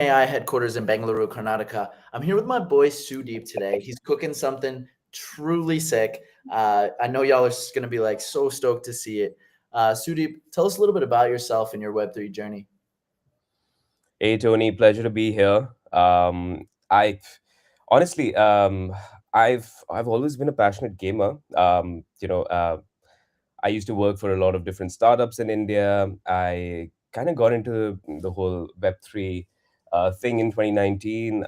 AI headquarters in Bengaluru, Karnataka. I'm here with my boy Sudeep today. He's cooking something truly sick. I know y'all are going to be like so stoked to see it. Sudeep, tell us a little bit about yourself and your Web3 journey. Hey Tony, pleasure to be here. I honestly, I've always been a passionate gamer. I used to work for a lot of different startups in India. I kind of got into the whole Web3 thing in 2019.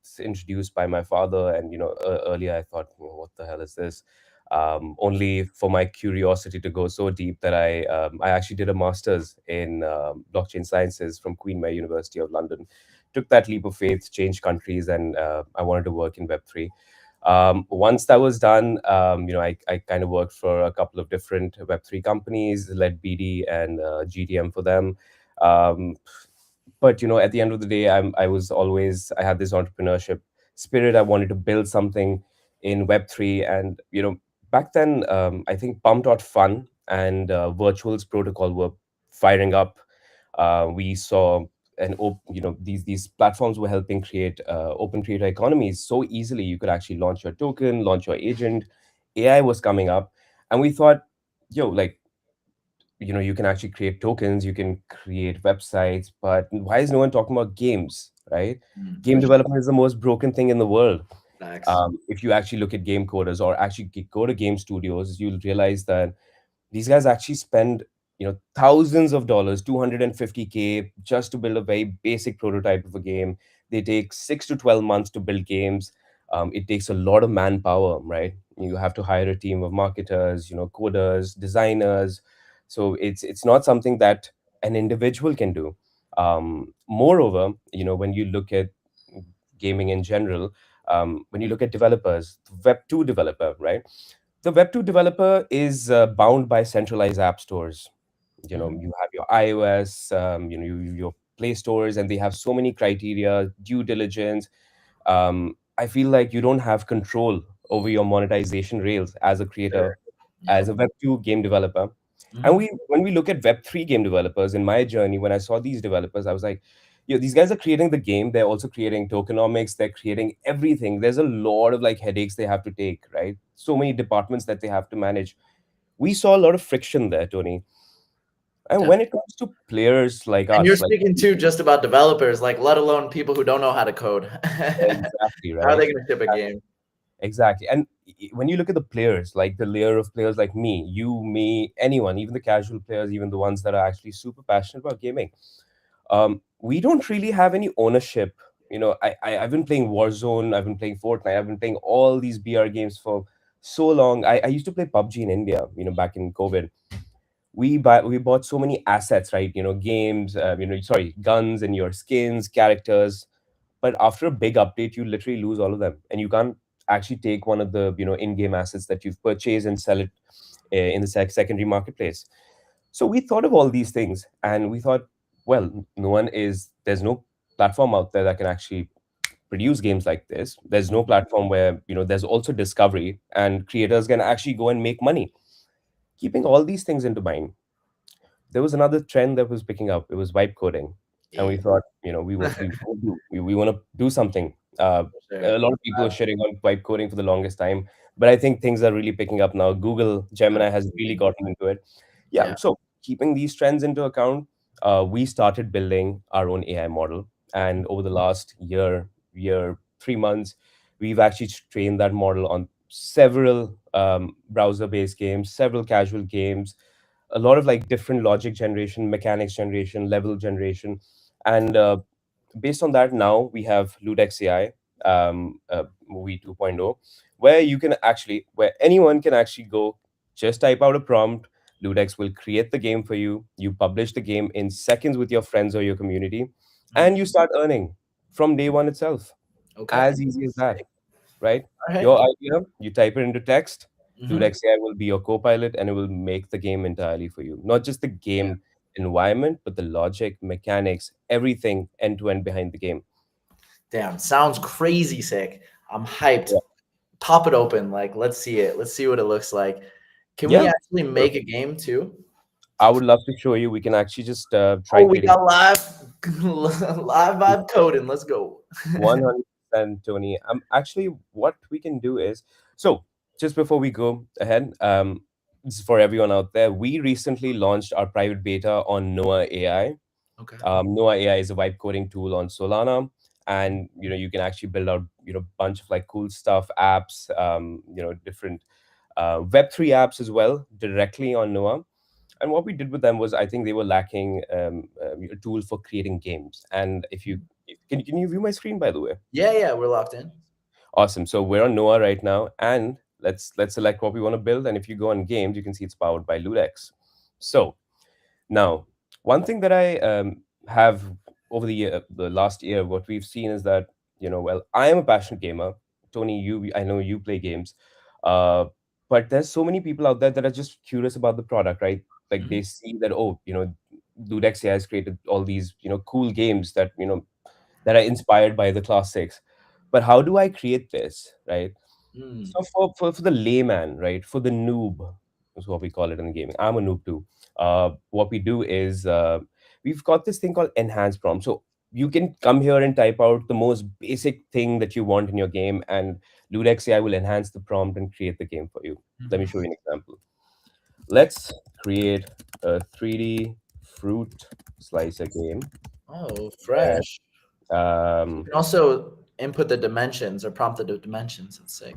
It's introduced by my father, and earlier I thought, what the hell is this? Only for my curiosity to go so deep that I actually did a master's in blockchain sciences from Queen Mary University of London. Took that leap of faith, changed countries, and I wanted to work in Web3. Once that was done, I kind of worked for a couple of different Web3 companies, led BD and GTM for them. Um, but at the end of the day, I had this entrepreneurship spirit. I wanted to build something in Web3, and back then, I think Pump.Fun and Virtuals Protocol were firing up. We saw these platforms were helping create open creator economies so easily. You could actually launch your token, launch your agent. AI was coming up, and we thought, like, you can actually create tokens, you can create websites, but why is no one talking about games, right? Game For sure. development is the most broken thing in the world. Facts. If you actually look at game coders or actually go to game studios, you'll realize that these guys actually spend thousands of dollars, 250K, just to build a very basic prototype of a game. They take 6 to 12 months to build games. It takes a lot of manpower, right? You have to hire a team of marketers, coders, designers. So it's not something that an individual can do. Moreover, when you look at gaming in general, when you look at developers, web 2 developer, right? The Web2 developer is bound by centralized app stores. Mhm. You have your iOS, your Play stores, and they have so many criteria, due diligence. I feel like you don't have control over your monetization rails as a creator, Sure. as Yep. a Web2 game developer. And Mhm. when we look at Web3 game developers, in my journey, when I saw these developers, I was like, these guys are creating the game. They're also creating tokenomics. They're creating everything. There's a lot of like headaches they have to take, right? So many departments that they have to manage. We saw a lot of friction there, Tony. And when it Definitely. comes to players like And you're us, like, speaking too just about developers, like let alone people who don't know how to code. exactly, How are right? they going to ship a game? Exactly. And when you look at the players, like the layer of players like me, you, me, anyone, even the casual players, even the ones that are actually super passionate about gaming, we don't really have any ownership. I've been playing Warzone, I've been playing Fortnite, I've been playing all these BR games for so long. I used to play PUBG in India, back in COVID. We bought so many assets, right? Games, sorry, guns and your skins, characters. But after a big update, you literally lose all of them, and you can't actually take one of the in-game assets that you've purchased and sell it in the secondary marketplace. So we thought of all these things, and we thought, well, there's no platform out there that can actually produce games like this. There's no platform where there's also discovery and creators can actually go and make money. Keeping all these things into mind, there was another trend that was picking up. It was vibe coding, and we Yeah, thought, we want to do something. sure. A lot of people were shitting on vibe coding for the longest time, but I think things are really picking up now. Google Gemini has really Absolutely. gotten into it. Yeah. Yeah. So keeping these trends into account, we started building our own AI model, and over the last year, 3 months, we've actually trained that model on several browser-based games, several casual games, a lot of like different logic generation, mechanics generation, level generation, and based on that, now we have Ludex AI, Movie 2.0, where anyone can actually go, just type out a prompt. Ludex will create the game for you. You publish the game in seconds with your friends or your community, Mhm. and you start earning from day one itself. Okay. As easy as that, right? All right. Your idea, you type it into text, Mhm. Ludex AI will be your co-pilot and it will make the game entirely for you. Not just the Yeah. game environment, but the logic, mechanics, everything end to end behind the game. Damn, sounds crazy sick. I'm hyped. Yeah. Pop it open. Like, let's see it. Let's see what it looks like. Can we Yeah, actually sure. make a game too? I would love to show you. We can actually just try Oh, we creating. got live. Live vibe coding. Let's go. 100%, Tony. Actually, what we can do is, so just before we go ahead, this is for everyone out there. We recently launched our private beta on Noah AI. Okay. Noah AI is a vibe coding tool on Solana, and you can actually build out bunch of like cool stuff, apps, different Web3 apps as well directly on Noah. And what we did with them was, I think they were lacking a tool for creating games. And if you can you view my screen, by the way? Yeah, we're locked in. Awesome. So we're on Noah right now, and let's select what we want to build. And if you go on games, you can see it's powered by Ludex. So now, one thing that I have over the last year, what we've seen is that well, I am a passionate gamer. Tony, I know you play games, uh, but there's so many people out there that are just curious about the product, right? Like Mhm. they see that, oh, Ludex AI has created all these cool games that that are inspired by the classics. But how do I create this, right? Mm. So for the layman, right, for the noob, is what we call it in the gaming. I'm a noob too. What we do is we've got this thing called enhanced prompt. So you can come here and type out the most basic thing that you want in your game, and Ludex AI will enhance the prompt and create the game for you. Let me Mhm. show you an example. Let's create a 3D fruit slicer game. Oh, And, fresh. You um, can also input the dimensions or prompt the dimensions. It's sick.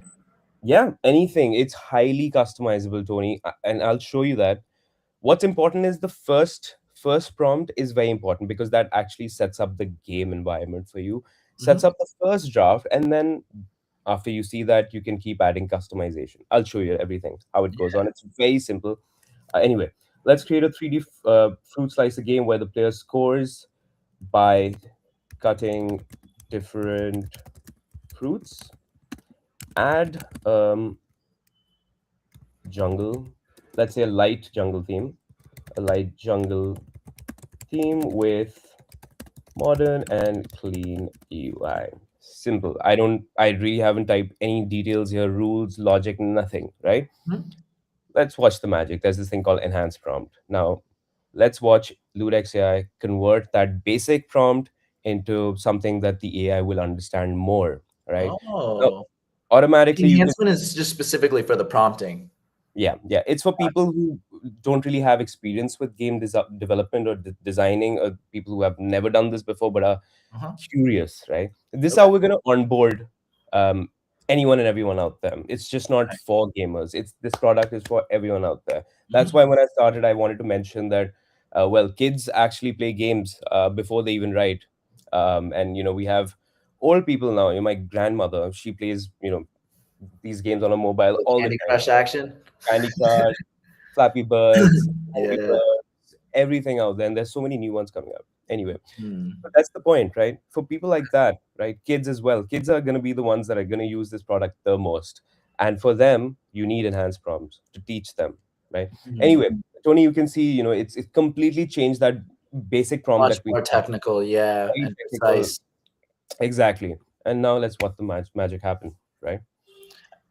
yeah, anything. It's highly customizable, Tony, and I'll show you that. What's important is the first prompt is very important because that actually sets up the game environment for you, sets Mhm. up the first draft, and then after you see that, you can keep adding customization. I'll show you everything how it goes on. It's very simple. Anyway, let's create a 3D fruit slicer game where the player scores by cutting different fruits. Add jungle, let's say a light jungle theme, a light jungle theme with modern and clean UI. Simple. I really haven't typed any details here, rules, logic, nothing, right? Mhm. Let's watch the magic. There's this thing called enhanced prompt. Now, let's watch Ludex AI convert that basic prompt into something that the AI will understand more, right? So Oh, the automatically you can. enhancement is just specifically for the prompting. Yeah. It's for people who don't really have experience with game development or designing, or people who have never done this before but are Uh-huh. curious, right? This is Okay. how we're going to onboard um, anyone and everyone out there. It's just not Right. for gamers. This product is for everyone out there. That's Mhm. why when I started, I wanted to mention that, well, kids actually play games before they even write. And, we have old people now. My grandmother, she plays, these games on a mobile The all the Candy time. Crush action. Candy Crush, Flappy Birds, Angry Yeah. Birds, everything out there. And there's so many new ones coming up. Anyway, Hmm. but that's the point, right? For people like that, right? Kids as well. Kids are going to be the ones that are going to use this product the most. And for them, you need enhanced prompts to teach them, right? Hmm. Anyway, Tony, you can see, it completely changed that basic prompt Much that we more had. technical, yeah, Very and technical. precise. Exactly. And now let's watch the magic happen, right?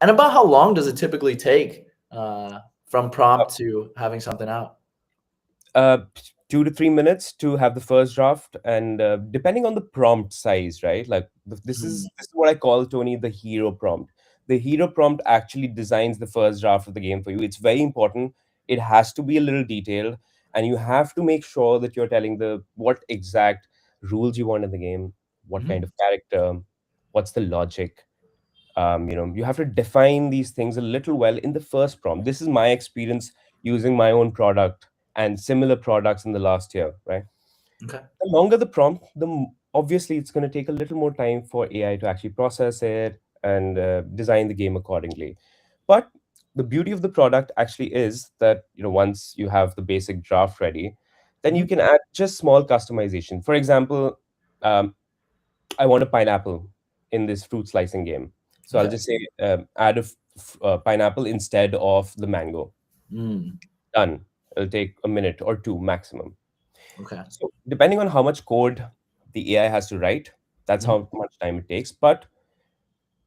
And about how long does it typically take from prompt to having something out? uh 2 to 3 minutes to have the first draft, and depending on the prompt size, right? Like Mm. this is what I call, Tony, the hero prompt. The hero prompt actually designs the first draft of the game for you. It's very important. It has to be a little detailed, and you have to make sure that you're telling the what exact rules you want in the game, what kind Mhm. of character, what's the logic. You have to define these things a little well in the first prompt. This is my experience using my own product and similar products in the last year, right? Okay. The longer the prompt, obviously it's going to take a little more time for AI to actually process it and design the game accordingly. But the beauty of the product actually is that once you have the basic draft ready, then you Mhm. can add just small customization. For example, um, I want a pineapple in this fruit slicing game. So I'll Okay. just say add a pineapple instead of the mango. Mm. Done. It'll take a minute or two maximum. Okay. So depending on how much code the AI has to write, that's Mhm. how much time it takes. But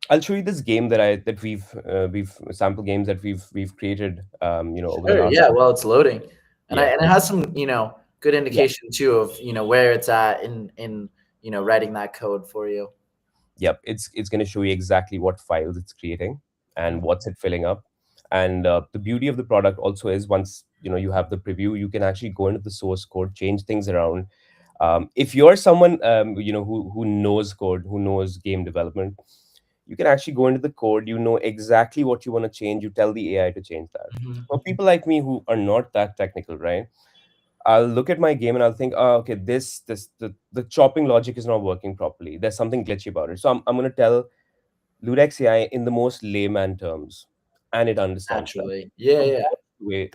I'll show you this game that we've sample games that we've created over the Sure. last. Yeah. Well, it's loading, and Yeah. it has some good Yeah, indication too of where it's at in writing that code for you. yep. It's going to show you exactly what files it's creating and Mhm. what's it filling up. And the beauty of the product also is once you have the preview, you can actually go into the source code, change things around. If you're someone who knows code, who knows game development, you can actually go into the code. You know exactly what you want to change. You tell the AI to change that. Mhm. For people like me who are not that technical, right? I'll look at my game and I'll think, oh, okay, the chopping logic is not working properly. There's something glitchy about it. So I'm going to tell Ludex AI in the most layman terms, and it understands that. Naturally. Yeah, So yeah.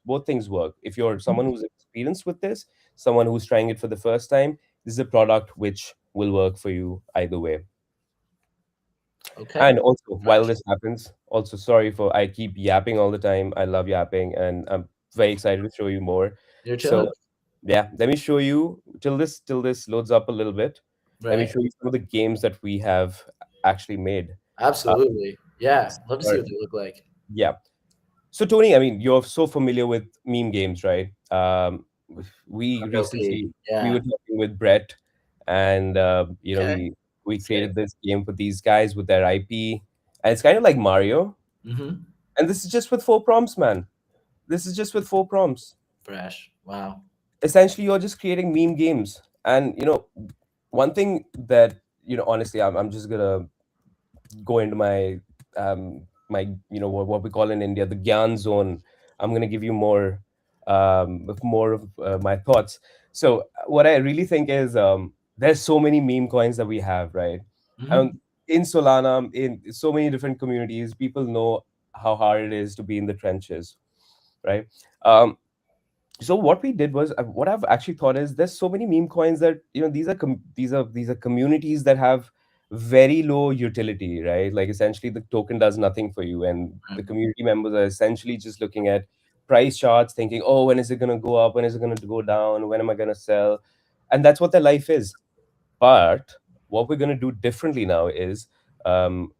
both things work. If you're someone who's experienced with this, someone who's trying it for the first time, this is a product which will work for you either way. Okay. And also, while Fresh. this happens, also sorry for I keep yapping all the time. I love yapping, and I'm very excited to show you more. You're So chilling. yeah, let me show you till this loads up a little bit. Let me Right. show you some of the games that we have actually made. Uh, Absolutely. Yeah. Love to see or- what they look like. yeah. So Tony, I mean, you're so familiar with meme games, right? We Adobe. recently we Yeah. were talking with Brett, and Okay. we Sick. created this game for these guys with their IP, and it's kind of like Mario. Mm-hmm. And this is just with four prompts, man. This is just with four prompts. Fresh. Wow. Essentially, you're just creating meme games. And one thing that honestly, I'm just gonna go into my what we call in India the Gyan zone. I'm gonna give you more of my thoughts. So what I really think is there's so many meme coins that we have, right? Mm-hmm. And in Solana, in so many different communities, people know how hard it is to be in the trenches, right? Um, so what we did was what I've actually thought is there's so many meme coins that these are communities that have very low utility, right? Like essentially the token does nothing for you, and the Right. community members are essentially just looking at price charts, thinking, oh, when is it going to go up, when is it going to go down, when am I going to sell? And that's what their life is. But what we're going to do differently now is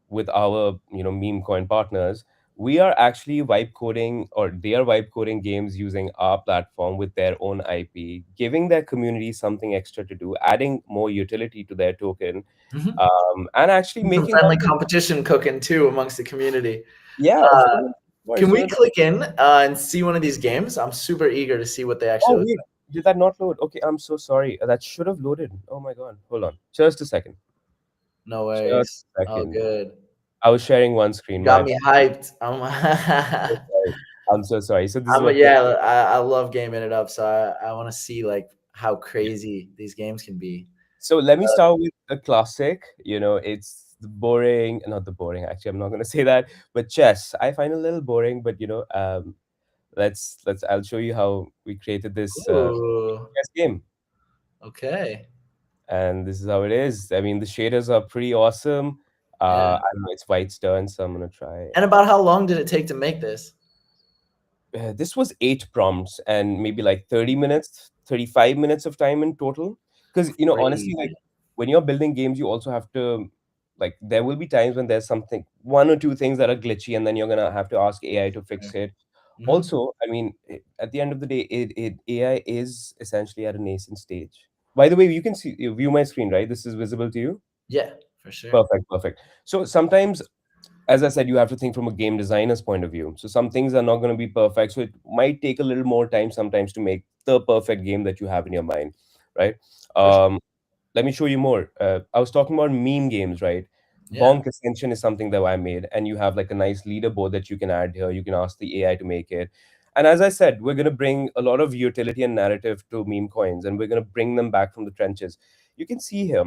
with our meme coin partners, we are actually vibe coding, or they are vibe coding games using our platform with their own IP, giving their community something extra to do, adding more utility to their token, Mm-hmm. and actually Some making friendly content. competition cooking too amongst the community. Yeah, of Uh, course. Of can course. we click in and see one of these games? I'm super eager to see what they Oh actually look wait, did that not load? Okay, I'm so sorry. That should have loaded. Oh my god, hold on, just a second. like. No Just worries. a Oh, second. good. I was sharing one screen. You My got me bad. hyped. So sorry. I'm so sorry. So this is I'm what. yeah. I love gaming it up, so I want to see like how crazy these games can be. So let me start with a classic. It's the boring, not the boring. Actually, I'm not going to say that. But chess, I find a little boring. But let's. I'll show you how we created this Ooh. chess game, Okay. and this is how it is. I mean, the shaders are pretty awesome. Yeah. I don't know. It's White's turn, so I'm gonna try. And about how long did it take to make this? This was 8 prompts and maybe like 30 minutes, 35 minutes of time in total. Because, honestly, like Crazy. when you're building games, you also have to, like, there will be times when there's something, one or two things that are glitchy, and then you're going to have to ask AI to fix it. Mm-hmm. Also, I mean, at the end of the day, AI is essentially at a nascent stage. By the way, you can see, you view my screen, right? This is visible to you? Yeah, for sure. Perfect, perfect. So sometimes, as I said, you have to think from a game designer's point of view. So some things are not going to be perfect. So it might take a little more time sometimes to make the perfect game that you have in your mind, right? For sure. Um, Let me show you more. I was talking about meme games, right? Yeah. Bonk Ascension is something that I made, and you have like a nice leaderboard that you can add here. You can ask the AI to make it. And as I said, we're going to bring a lot of utility and narrative to meme coins, and we're going to bring them back from the trenches. You can see here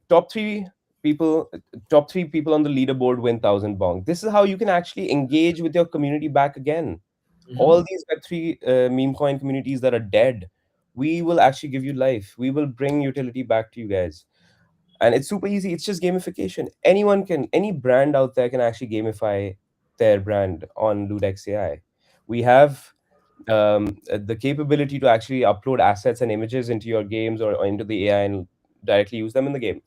top three people top three people on the leaderboard win 1,000 bong. This is how you can actually engage with your community back again. Mm-hmm. All these web3 meme coin communities that are dead, we will actually give you life. We will bring utility back to you guys, and it's super easy. It's just gamification. Any brand out there can actually gamify their brand on Ludex AI. We have the capability to actually upload assets and images into your games, or into the AI, and directly use them in the game.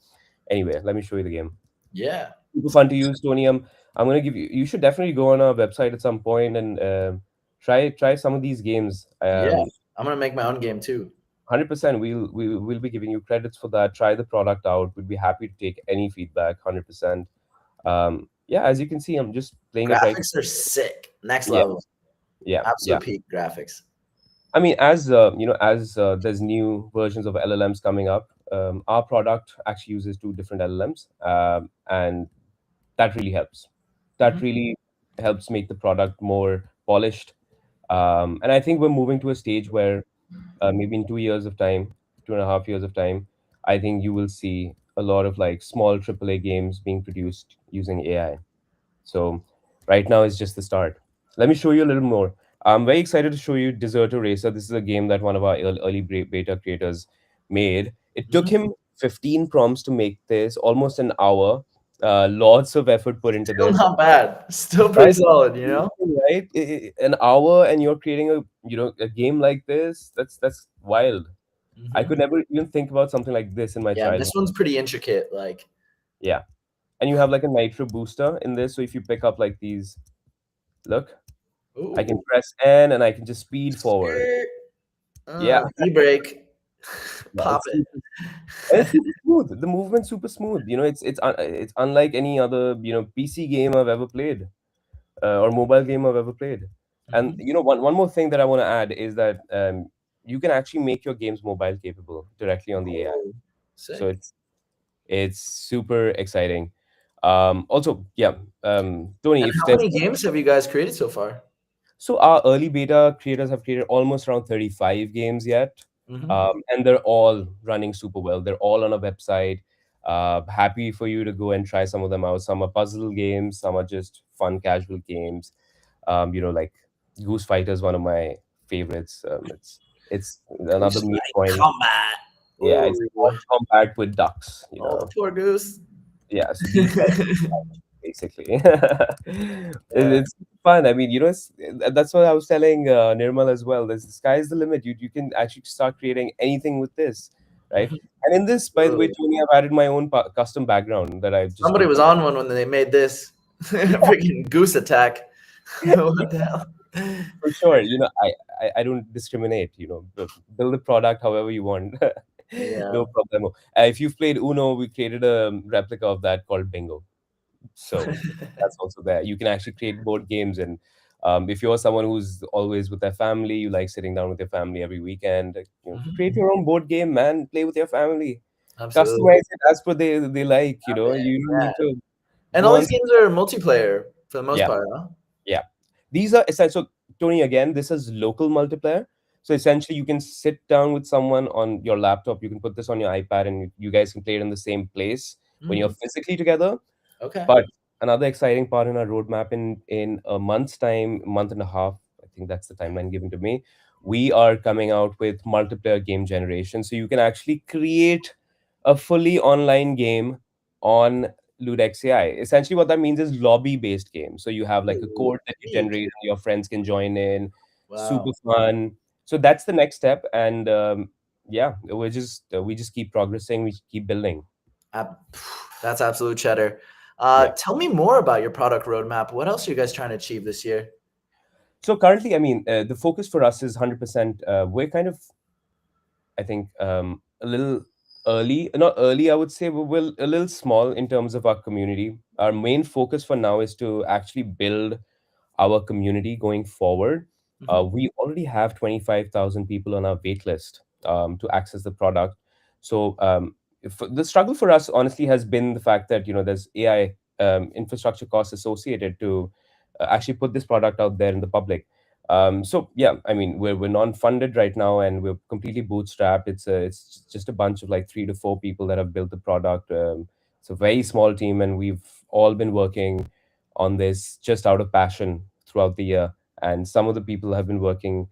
Anyway, let me show you the game. Yeah. Super fun to use, Tony. I'm gonna give you. You should definitely go on our website at some point and try some of these games. Yeah. I'm gonna make my own game too. 100%. We'll be giving you credits for that. Try the product out. We'd be happy to take any feedback. 100%. Yeah, as you can see, I'm just playing it right. Graphics are sick. Next Yeah, level. yeah, yeah. Absolute peak graphics. I mean, as as there's new versions of LLMs coming up, our product actually uses two different LLMs, and that really helps. That Mhm. really helps make the product more polished. And I think we're moving to a stage where maybe in 2 years of time, 2.5 years of time, I think you will see a lot of like small AAA games being produced using AI. So right now is just the start. Let me show you a little more. I'm very excited to show you Deserter Racer. This is a game that one of our early beta creators made. It took Mhm. him 15 prompts to make this, almost an hour. Lots of effort put into Still this, not bad. Still pretty right? solid, you know? Right? An hour, and you're creating a a game like this. That's wild. I Mhm. could never even think about something like this in my Yeah, and this childhood. one's pretty intricate. Like, Yeah, and you have like a nitro booster in this, so if you pick up like these, look, I can ooh, press N and I can just speed forward. skirt. Yeah, E-brake. yeah, Pop it's it. super, and it's super smooth. The movement's super smooth. It's unlike any other PC game I've ever played, or mobile game I've ever played. And Mhm. one more thing that I want to add is that you can actually make your games mobile capable directly on the AI. Oh, So sick. it's super exciting. Also, yeah, Tony, And if how there's many games have you guys created so far? so our early beta creators have created almost around 35 games yet, Mhm. and they're all running super well. They're all on a website. Happy for you to go and try some of them out. Some are puzzle games, some are just fun, casual games. Like Goose Fighter is one of my favorites. It's another Goose meme Fight coin. Combat. Yeah, it's Ooh. Mortal Kombat with ducks. Oh, the poor goose. Yeah. So these guys basically. Yeah. It's fun. I mean, that's what I was telling Nirmal as well. The sky's the limit. You can actually start creating anything with this, right? Mhm. And in this, by the way, Absolutely. Tony, I've added my own custom background that I've just Somebody put. was on one when they made this. Freaking goose attack. What the hell? For sure. I don't discriminate. Build the product however you want. Yeah. No problem. If you've played Uno, we created a replica of that called Bingo. So that's also there. You can actually create board games, and if you're someone who's always with their family, you like sitting down with your family every weekend, Mhm. create your own board game, man. Play with your family, Absolutely. customize it as per they like. You don't Yeah. need to And go all on. these games are multiplayer for the most Yeah, part, huh? yeah. These are essential. So, Tony, again, this is local multiplayer. So essentially, you can sit down with someone on your laptop. You can put this on your iPad, and you guys can play it in the same place when you're Mm, physically together. okay. But another exciting part in our roadmap, in a month's time, month and a half, I think that's the timeline given to me. We are coming out with multiplayer game generation, so you can actually create a fully online game on Ludex AI. Essentially, what that means is lobby-based game. So you have like a Ooh, code that you neat. generate, and your friends can join in. Super Wow. fun. So that's the next step, and yeah, we just keep progressing, we keep building. Ab- That's absolute cheddar. Yeah. Tell me more about your product roadmap. What else are you guys trying to achieve this year? So currently, I mean, the focus for us is 100%. We're kind of, I think, a little early, not early, I would say, but we're a little small in terms of our community. Our main focus for now is to actually build our community going forward. Mhm. We already have 25,000 people on our wait list to access the product. So if the struggle for us, honestly, has been the fact that there's AI infrastructure costs associated to actually put this product out there in the public. So yeah, I mean, we're non-funded right now, and we're completely bootstrapped. It's just a bunch of like 3 to 4 people that have built the product. It's a very small team, and we've all been working on this just out of passion throughout the year. And some of the people have been working,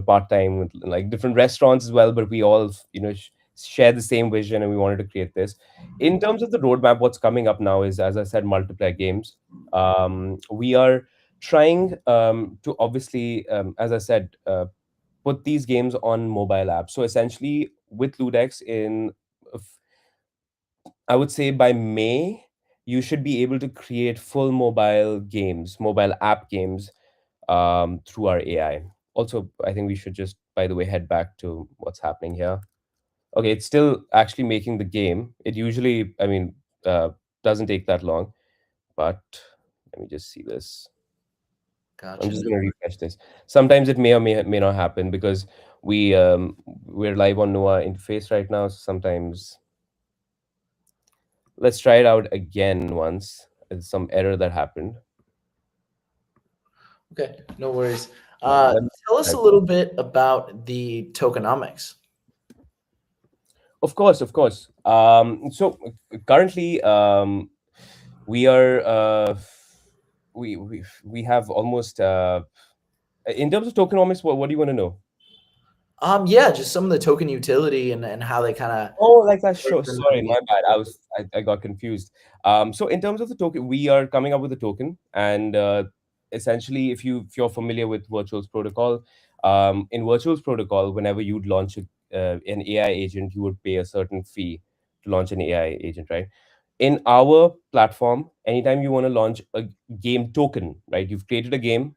part time with like different restaurants as well. But we all, share the same vision, and we wanted to create this. In terms of the roadmap, what's coming up now is, as I said, multiplayer games. We are trying to obviously, as I said, put these games on mobile apps. So essentially, with Ludex, I would say by May, you should be able to create full mobile games, mobile app games through our AI. Also, I think we should just, by by the way, head back to what's happening here. Okay, it's still actually making the game. It usually, I mean, doesn't take that long, but let me just see this. I'm Gotcha. just going to refresh this. Sometimes it may or may not happen because we're live on Noah interface right now. So sometimes let's try it out again once. There's some error that happened. Okay, no worries. Let me Tell us try. a little bit about the tokenomics. Of course, of course. So currently, we are we have almost in terms of tokenomics. What do you want to know? Yeah, just some of the token utility and how they kind of Oh, like that work show. in Sorry, the game. my bad. I got confused. So in terms of the token, we are coming up with a token, and essentially, if you're familiar with Virtuals Protocol, in Virtuals Protocol, whenever you'd launch an AI agent, you would pay a certain fee to launch an AI agent, right? In our platform, anytime you want to launch a game token, right? You've created a game.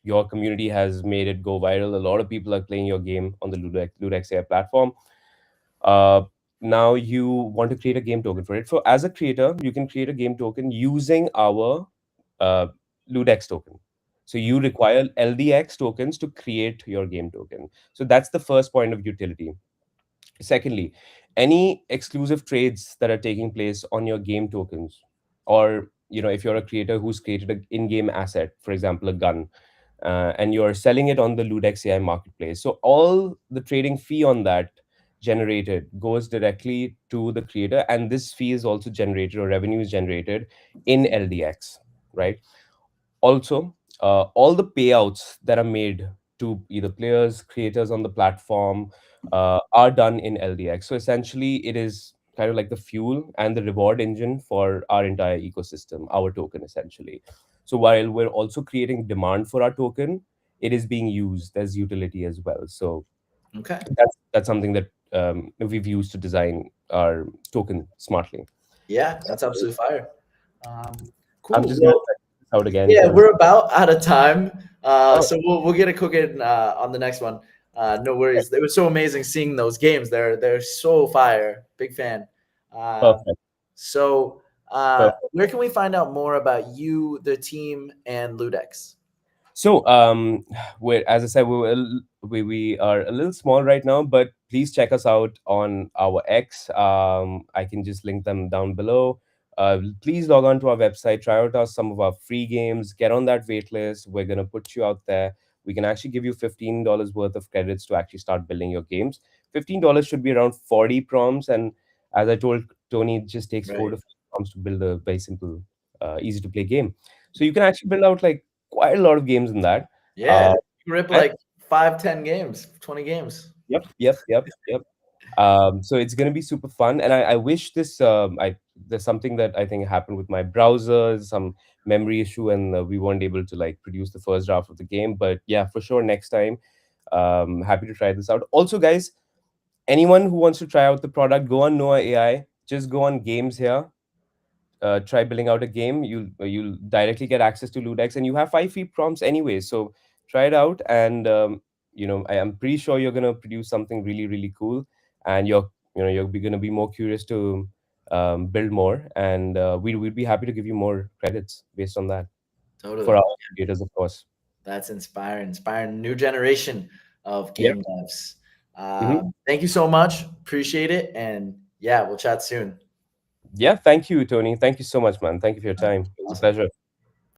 Your community has made it go viral. A lot of people are playing your game on the Ludex AI platform. uh, Now you want to create a game token for it. So as a creator, you can create a game token using our uh, Ludex token. So you require LDX tokens to create your game token. So that's the first point of utility. Secondly, any exclusive trades that are taking place on your game tokens, or if you're a creator who's created an in-game asset, for example, a gun, and you're selling it on the Ludex AI marketplace. So all the trading fee on that generated goes directly to the creator, and this fee is also generated, or revenue is generated in LDX, right? Also, all the payouts that are made to either players, creators on the platform are done in LDX. So essentially, it is kind of like the fuel and the reward engine for our entire ecosystem, our token essentially. So while we're also creating demand for our token, it is being used as utility as well. So Okay. that's something that we've used to design our token smartly. Yeah, that's absolutely fire. I'm Cool. just gonna Well, try this out again yeah, because we're about out of time. oh, So we'll get a cooking on the next one. No worries. It was so amazing seeing those games. They're so fire. Big fan. Uh, perfect. so Perfect. where can we find out more about you, the team, and Ludex? So, we're as I said, we are a little small right now, but please check us out on our X. I can just link them down below. Please log on to our website, try out some of our free games, get on that wait list. We're gonna put you out there. We can actually give you $15 worth of credits to actually start building your games. $15 should be around 40 prompts, and as I told Tony, it just takes four Right. to five prompts to build a very simple, easy to play game. So you can actually build out like quite a lot of games in that. Yeah, Uh, you rip and like 5, 10 games, 20 games. yep. So it's gonna be super fun, and I wish this. I There's something that I think happened with my browser, some memory issue, and we weren't able to like produce the first draft of the game. But yeah, for sure, next time. Happy to try this out. Also, guys, anyone who wants to try out the product, go on Noah AI. Just go on games here, try building out a game. You'll directly get access to Ludex, and you have 5 free prompts anyway. So try it out, and I am pretty sure you're gonna produce something really really cool, and you're gonna be more curious to build more, and we'd be happy to give you more credits based on that for Totally. our creators, of course. That's inspiring new generation of Yep. game devs. Hmm. Thank you so much. Appreciate it. And yeah, we'll chat soon. Yeah. Thank you, Tony. Thank you so much, man. Thank you for your time. It was a Awesome. pleasure.